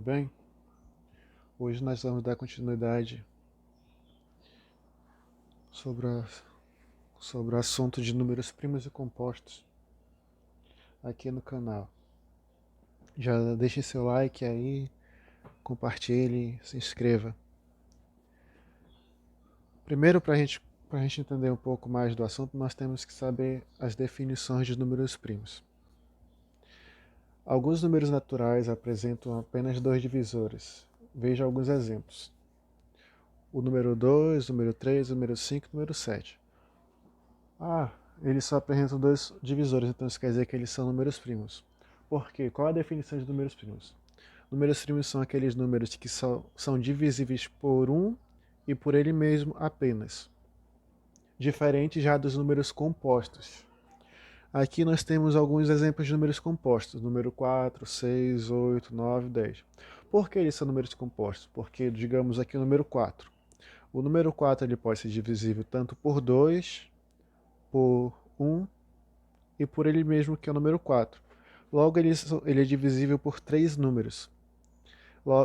bem? Hoje nós vamos dar continuidade sobre, a, sobre o assunto de números primos e compostos aqui no canal. Já deixe seu like aí, compartilhe, se inscreva. Primeiro, para a gente entender um pouco mais do assunto, nós temos que saber as definições de números primos. Alguns números naturais apresentam apenas dois divisores. Veja alguns exemplos. O número 2, o número 3, o número 5 e o número 7. Eles só apresentam dois divisores, então isso quer dizer que eles são números primos. Por quê? Qual a definição de números primos? Números primos são aqueles números que são divisíveis por um e por ele mesmo apenas. Diferente já dos números compostos. Aqui nós temos alguns exemplos de números compostos. Número 4, 6, 8, 9, 10. Por que eles são números compostos? Porque, digamos aqui o número 4. O número 4 ele pode ser divisível tanto por 2, por 1 e por ele mesmo, que é o número 4. Logo, ele é divisível por três números.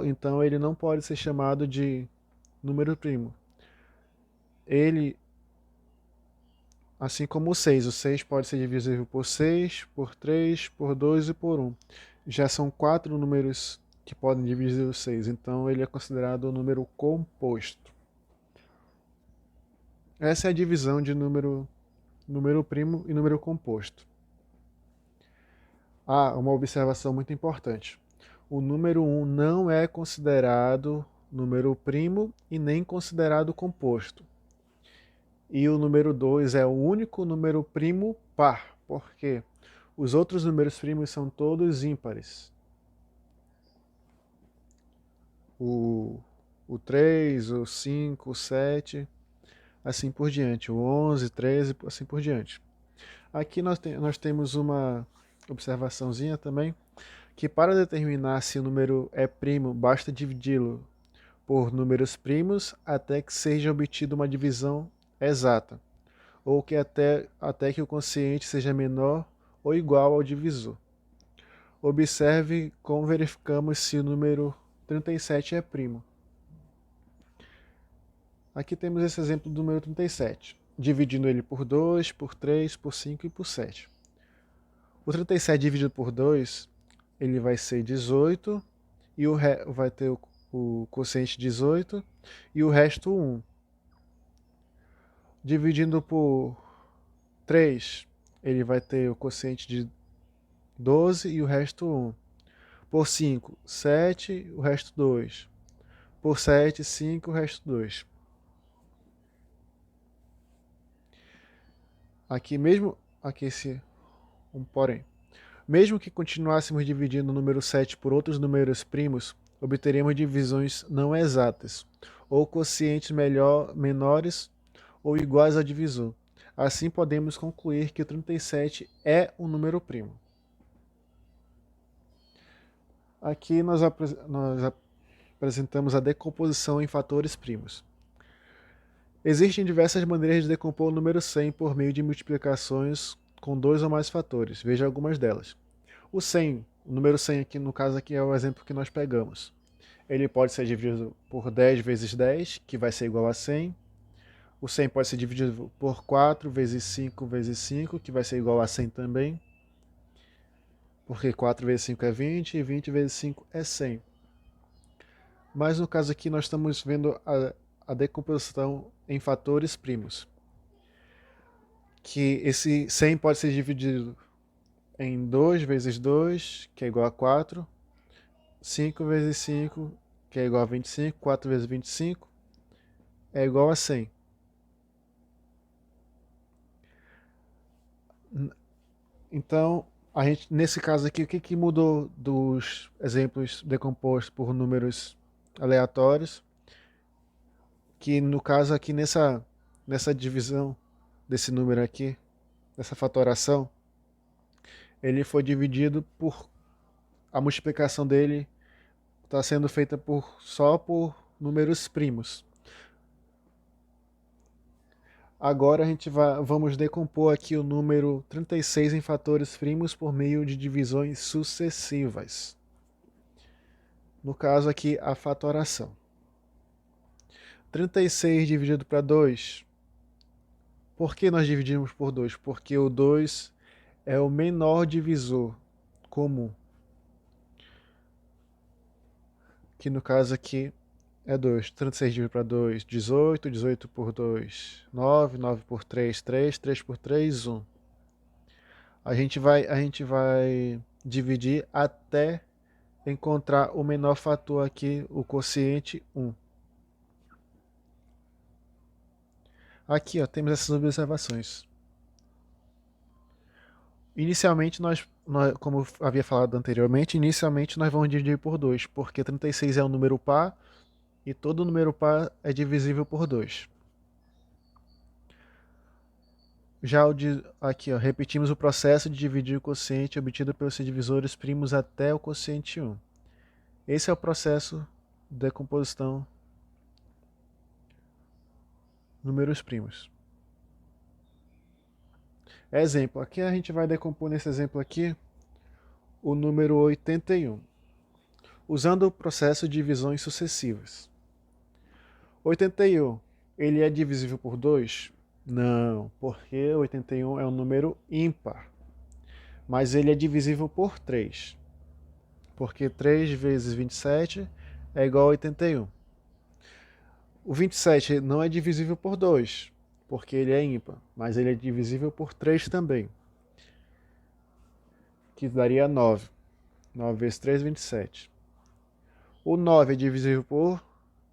Então, ele não pode ser chamado de número primo. Ele, assim como o 6 pode ser divisível por 6, por 3, por 2 e por 1. Já são quatro números que podem dividir o 6, então ele é considerado um número composto. Essa é a divisão de número primo e número composto. Uma observação muito importante. O número 1 não é considerado número primo e nem considerado composto. E o número 2 é o único número primo par, porque os outros números primos são todos ímpares. O 3, o 5, o 7, assim por diante. O 11, 13, assim por diante. Aqui nós temos uma observaçãozinha também, que para determinar se o número é primo, basta dividi-lo por números primos até que seja obtida uma divisão exata, ou que até que o quociente seja menor ou igual ao divisor. Observe como verificamos se o número 37 é primo. Aqui temos esse exemplo do número 37, dividindo ele por 2, por 3, por 5 e por 7. O 37 dividido por 2, ele vai ser 18, e vai ter o quociente 18 e o resto 1. Dividindo por 3, ele vai ter o quociente de 12 e o resto 1. Por 5, 7, o resto 2. Por 7, 5, o resto 2. Aqui um porém. Mesmo que continuássemos dividindo o número 7 por outros números primos, obteríamos divisões não exatas, ou quocientes menores ou iguais ao divisor. Assim podemos concluir que o 37 é um número primo. Aqui nós apresentamos a decomposição em fatores primos. Existem diversas maneiras de decompor o número 100 por meio de multiplicações com dois ou mais fatores. Veja algumas delas. O número 100 aqui, no caso aqui é o exemplo que nós pegamos. Ele pode ser dividido por 10 vezes 10, que vai ser igual a 100. O 100 pode ser dividido por 4 vezes 5 vezes 5, que vai ser igual a 100 também. Porque 4 vezes 5 é 20 e 20 vezes 5 é 100. Mas no caso aqui nós estamos vendo a decomposição em fatores primos. Que esse 100 pode ser dividido em 2 vezes 2, que é igual a 4. 5 vezes 5, que é igual a 25. 4 vezes 25 é igual a 100. Então, nesse caso aqui, o que mudou dos exemplos decompostos por números aleatórios? Que no caso aqui, nessa divisão desse número aqui, dessa fatoração, ele foi dividido por... A multiplicação dele está sendo feita só por números primos. Agora vamos decompor aqui o número 36 em fatores primos por meio de divisões sucessivas. No caso aqui, a fatoração. 36 dividido para 2. Por que nós dividimos por 2? Porque o 2 é o menor divisor comum. Que no caso aqui é 2. 36 dividido para 2, 18. 18 por 2, 9. 9 por 3, 3. 3 por 3, 1. A gente vai dividir até encontrar o menor fator aqui, o quociente 1. Aqui, ó, temos essas observações. Inicialmente, como eu havia falado anteriormente, inicialmente nós vamos dividir por 2, porque 36 é um número par e todo número par é divisível por 2. Já aqui, ó, repetimos o processo de dividir o quociente obtido pelos divisores primos até o quociente 1. Esse é o processo de decomposição números primos. Exemplo, aqui a gente vai decompor nesse exemplo aqui o número 81, usando o processo de divisões sucessivas. 81, ele é divisível por 2? Não, porque 81 é um número ímpar. Mas ele é divisível por 3, porque 3 vezes 27 é igual a 81. O 27 não é divisível por 2, porque ele é ímpar, mas ele é divisível por 3 também, que daria 9. 9 vezes 3, 27. O 9 é divisível por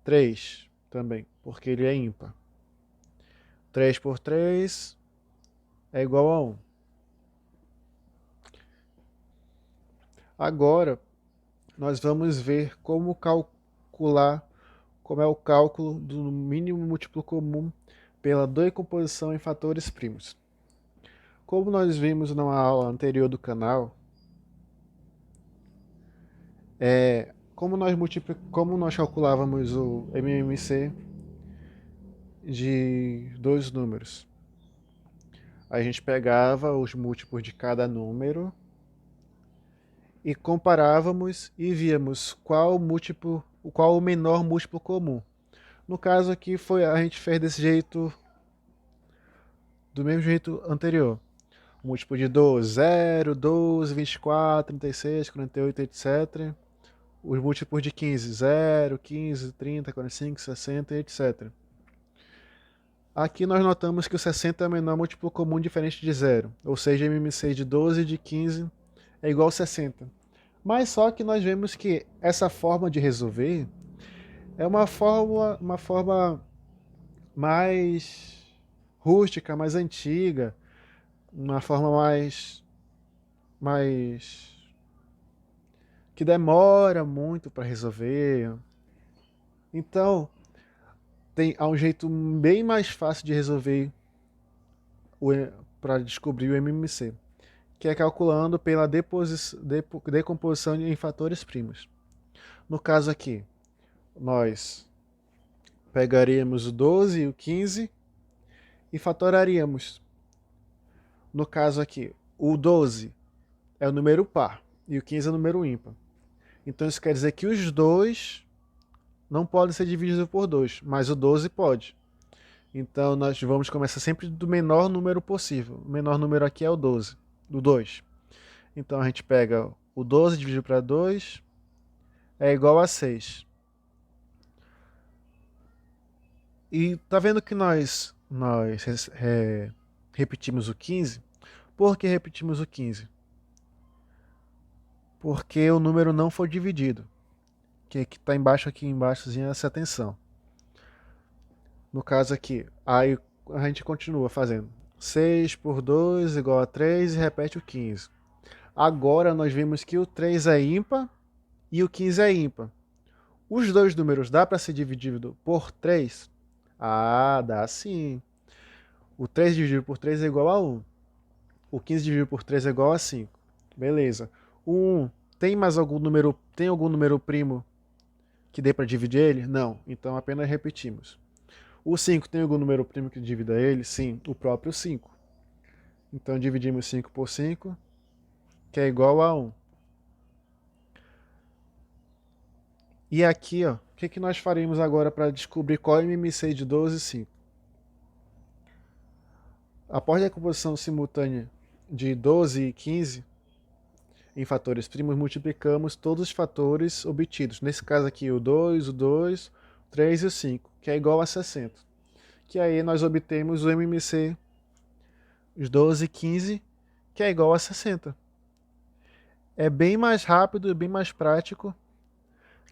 3 também, porque ele é ímpar. 3 por 3 é igual a 1. Agora, nós vamos ver como calcular, como é o cálculo do mínimo múltiplo comum pela decomposição em fatores primos. Como nós vimos na aula anterior do canal, como nós calculávamos o MMC de dois números. A gente pegava os múltiplos de cada número e comparávamos e víamos qual o menor múltiplo comum. No caso aqui a gente fez desse jeito, do mesmo jeito anterior. O múltiplo de 12, 0, 12, 24, 36, 48, etc. Os múltiplos de 15, 0, 15, 30, 45, 60, etc. Aqui nós notamos que o 60 é o menor múltiplo comum diferente de 0, ou seja, MMC de 12 e de 15 é igual a 60. Mas só que nós vemos que essa forma de resolver é uma forma mais rústica, mais antiga, uma forma mais que demora muito para resolver. Então, há um jeito bem mais fácil de resolver para descobrir o MMC, que é calculando pela decomposição em fatores primos. No caso aqui, nós pegaríamos o 12 e o 15 e fatoraríamos. No caso aqui, o 12 é o número par e o 15 é o número ímpar. Então isso quer dizer que os dois não podem ser divididos por 2, mas o 12 pode. Então nós vamos começar sempre do menor número possível. O menor número aqui é o 12, do 2. Então a gente pega o 12 dividido para 2 é igual a 6. E tá vendo que nós repetimos o 15? Por que repetimos o 15? Porque o número não foi dividido. Que está embaixo aqui embaixo, essa atenção. No caso aqui, aí a gente continua fazendo 6 por 2 igual a 3 e repete o 15. Agora nós vimos que o 3 é ímpar e o 15 é ímpar. Os dois números dá para ser dividido por 3? Ah, dá sim. O 3 dividido por 3 é igual a 1. O 15 dividido por 3 é igual a 5. Beleza. O 1 tem algum número primo que dê para dividir ele? Não. Então apenas repetimos. O 5 tem algum número primo que divida ele? Sim, o próprio 5. Então dividimos 5 por 5, que é igual a 1. E aqui, ó, o que nós faremos agora para descobrir qual é o MMC de 12 e 5? Após a decomposição simultânea de 12 e 15 em fatores primos, multiplicamos todos os fatores obtidos. Nesse caso aqui, o 2, o 3 e o 5, que é igual a 60. Que aí nós obtemos o MMC, os 12 e 15, que é igual a 60. É bem mais rápido e bem mais prático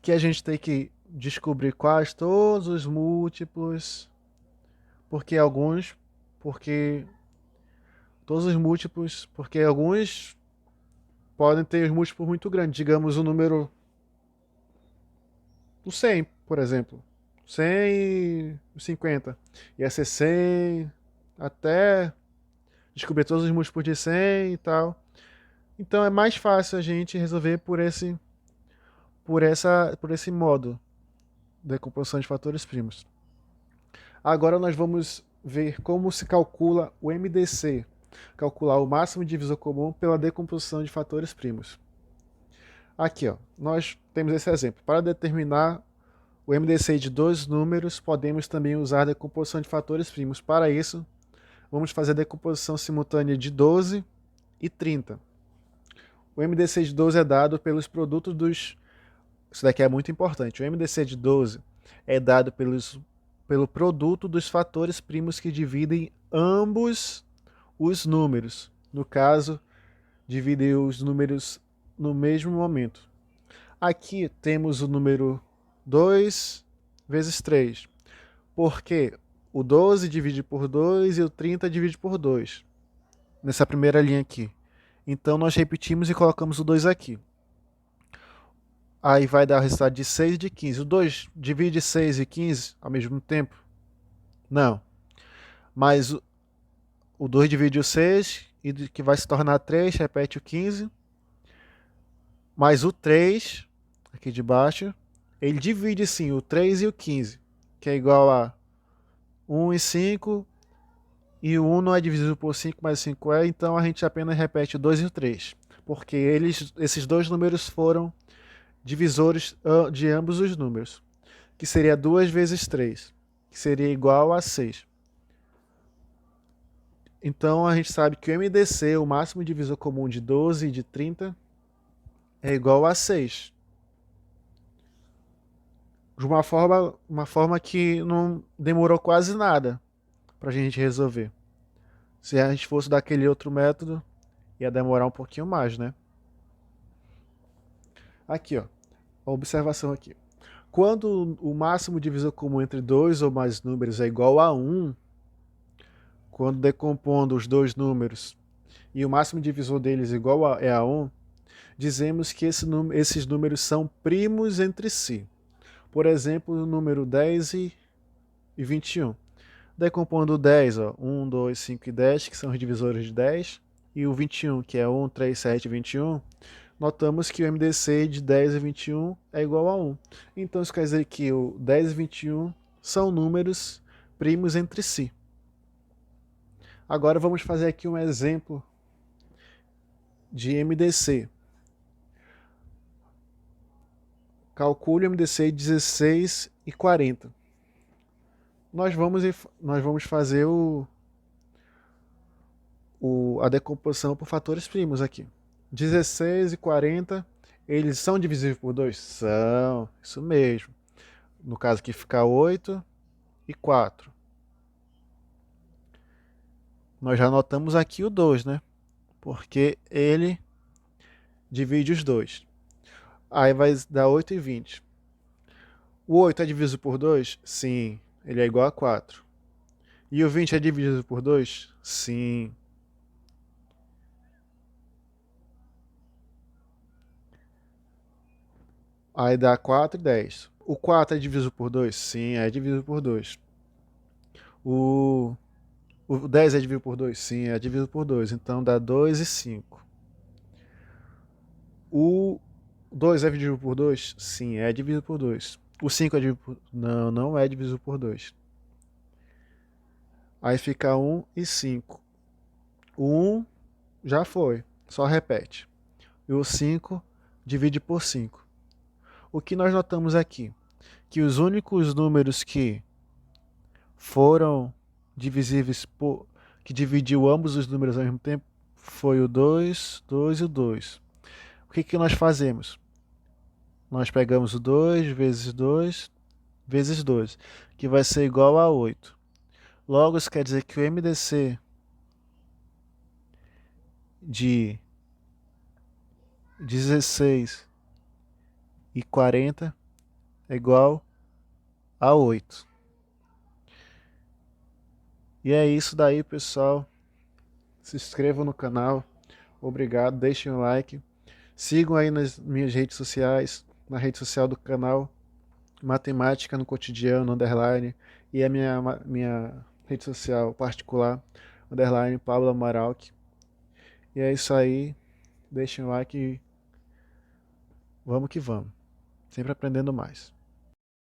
que a gente tem que descobrir quais todos os múltiplos, porque alguns, porque todos os múltiplos, porque alguns podem ter os múltiplos muito grandes, digamos o número do 100, por exemplo, 100 e 50, ia ser 100 até descobrir todos os múltiplos de 100 e tal. Então é mais fácil a gente resolver por esse modo de decomposição de fatores primos. Agora nós vamos ver como se calcula o MDC, calcular o máximo divisor comum pela decomposição de fatores primos. Aqui, ó, nós temos esse exemplo. Para determinar o MDC de dois números, podemos também usar a decomposição de fatores primos. Para isso, vamos fazer a decomposição simultânea de 12 e 30. O MDC de 12 é dado pelos produtos dos... Isso daqui é muito importante. O MDC de 12 é dado pelo produto dos fatores primos que dividem ambos os números. No caso, dividem os números no mesmo momento. Aqui temos o número 2 vezes 3, porque o 12 divide por 2 e o 30 divide por 2, nessa primeira linha aqui. Então nós repetimos e colocamos o 2 aqui. Aí vai dar o resultado de 6 e de 15. O 2 divide 6 e 15 ao mesmo tempo? Não. Mas o 2 divide o 6, e que vai se tornar 3, repete o 15. Mais o 3, aqui de baixo, ele divide sim o 3 e o 15, que é igual a 1 e 5, e o 1 não é divisível por 5, mas 5 é, então a gente apenas repete o 2 e o 3, porque esses dois números foram divisores de ambos os números, que seria 2 vezes 3, que seria igual a 6. Então a gente sabe que o MDC, o máximo divisor comum de 12 e de 30, é igual a 6. De uma forma que não demorou quase nada para a gente resolver. Se a gente fosse daquele outro método, ia demorar um pouquinho mais, né? Aqui, ó, a observação aqui. Quando o máximo divisor comum entre dois ou mais números é igual a 1, quando decompondo os dois números e o máximo divisor deles é a 1, dizemos que esses números são primos entre si. Por exemplo, o número 10 e 21. Decompondo o 10, ó, 1, 2, 5 e 10, que são os divisores de 10, e o 21, que é 1, 3, 7 e 21, notamos que o MDC de 10 e 21 é igual a 1. Então isso quer dizer que o 10 e 21 são números primos entre si. Agora vamos fazer aqui um exemplo de MDC. Calcule o MDC 16 e 40. Nós vamos fazer a decomposição por fatores primos aqui. 16 e 40, eles são divisíveis por 2? São, isso mesmo. No caso aqui fica 8 e 4. Nós já anotamos aqui o 2, né? Porque ele divide os dois. Aí vai dar 8 e 20. O 8 é dividido por 2? Sim, ele é igual a 4. E o 20 é dividido por 2? Sim. Aí dá 4 e 10. O 4 é dividido por 2? Sim, é dividido por 2. O, o 10 é dividido por 2? Sim, é dividido por 2. Então dá 2 e 5. O 2 é dividido por 2? Sim, é dividido por 2. O 5 é dividido por... Não, não é dividido por 2. Aí fica 1 e 5. O 1 já foi, só repete. E o 5 divide por 5. O que nós notamos aqui? Que os únicos números que foram divisíveis por, que dividiu ambos os números ao mesmo tempo foi o 2, 2 e o 2. O que nós fazemos? Nós pegamos o 2 vezes 2 vezes 2, que vai ser igual a 8. Logo, isso quer dizer que o MDC de 16 e 40 é igual a 8. E é isso daí, pessoal. Se inscrevam no canal. Obrigado, deixem um like. Sigam aí nas minhas redes sociais, na rede social do canal Matemática no Cotidiano, underline, e a minha rede social particular, underline, Pablo Amaralk. E é isso aí. Deixem um like e vamos que vamos. Sempre aprendendo mais.